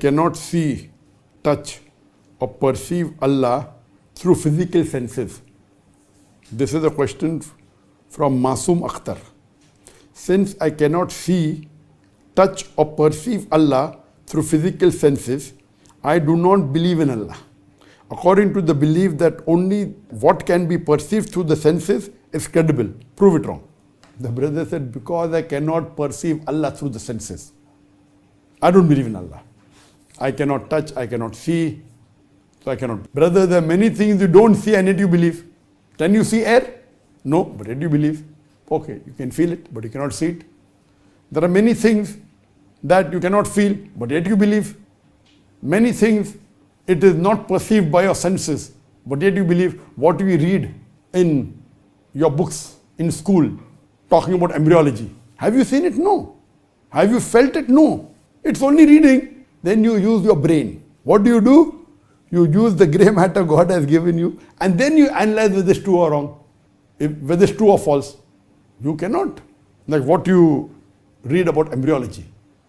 Cannot see, touch or perceive Allah through physical senses. This is a question from Masoom Akhtar. Since I cannot see, touch or perceive Allah through physical senses, I do not believe in Allah. According to the belief that only what can be perceived through the senses is credible. Prove it wrong. The brother said, because I cannot perceive Allah through the senses, I don't believe in Allah. I cannot touch, I cannot see, so I cannot. Brother, there are many things you don't see and yet you believe. Can you see air? No, but yet you believe. Okay, you can feel it, but you cannot see it. There are many things that you cannot feel, but yet you believe. Many things it is not perceived by your senses, but yet you believe. What we read in your books in school talking about embryology, have you seen it? No. Have you felt it? No. It's only reading. Then you use your brain. What do? You use the grey matter God has given you, and then you analyze whether it's true or wrong, whether it's true or false. You cannot. Like what you read about embryology.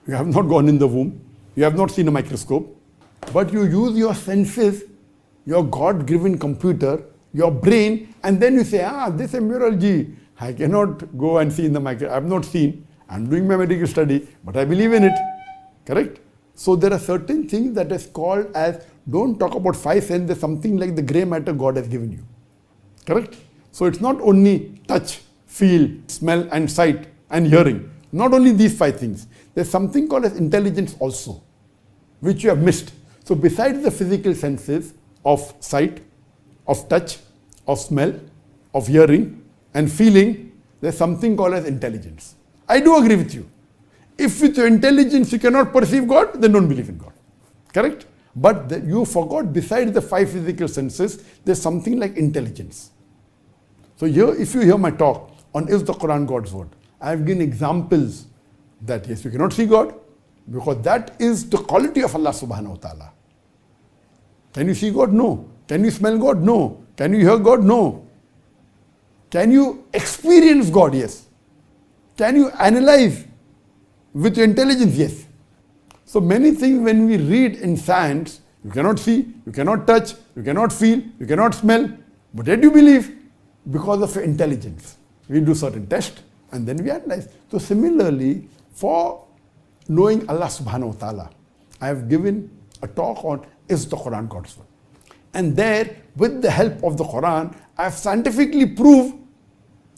You have not gone in the womb. You have not seen a microscope. But you use your senses, your God-given computer, your brain, and then you say, this embryology, I cannot go and see in the microscope. I have not seen. I'm doing my medical study, but I believe in it. Correct? So there are certain things that is called as, don't talk about five senses, something like the grey matter God has given you. Correct? So it's not only touch, feel, smell and sight and hearing. Not only these five things. There's something called as intelligence also, which you have missed. So besides the physical senses of sight, of touch, of smell, of hearing and feeling, there's something called as intelligence. I do agree with you. If with your intelligence you cannot perceive God, then don't believe in God. Correct? But you forgot, besides the five physical senses, there's something like intelligence. So here, if you hear my talk on is the Quran God's word, I have given examples that yes, you cannot see God, because that is the quality of Allah subhanahu wa ta'ala. Can you see God? No. Can you smell God? No. Can you hear God? No. Can you experience God? Yes. Can you analyze with your intelligence? Yes. So many things when we read in science, you cannot see, you cannot touch, you cannot feel, you cannot smell, but yet you believe because of your intelligence. We do certain tests and then we analyze. So similarly, for knowing Allah subhanahu wa ta'ala, I have given a talk on is the Quran God's word. And there, with the help of the Quran, I have scientifically proved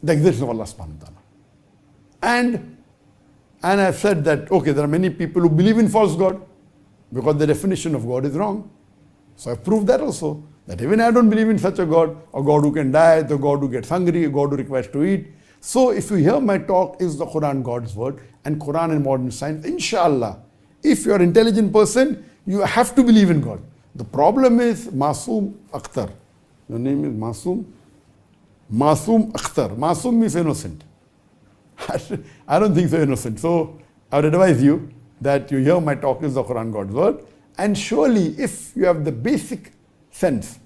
the existence of Allah subhanahu wa ta'ala. And I've said that, okay, there are many people who believe in false God because the definition of God is wrong. So I've proved that also, that even I don't believe in such a God who can die, the God who gets hungry, a God who requires to eat. So if you hear my talk, is the Quran God's word and Quran and modern science, inshallah, if you're an intelligent person, you have to believe in God. The problem is Masoom Akhtar. Your name is Masoom? Masoom Akhtar. Masoom means innocent. I don't think so innocent. So I would advise you that you hear my talk is the Quran God's word. And surely if you have the basic sense,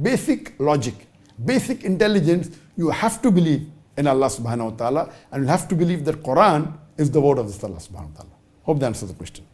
basic logic, basic intelligence, you have to believe in Allah subhanahu wa ta'ala and you have to believe that Quran is the word of Allah subhanahu wa ta'ala. Hope that answers the question.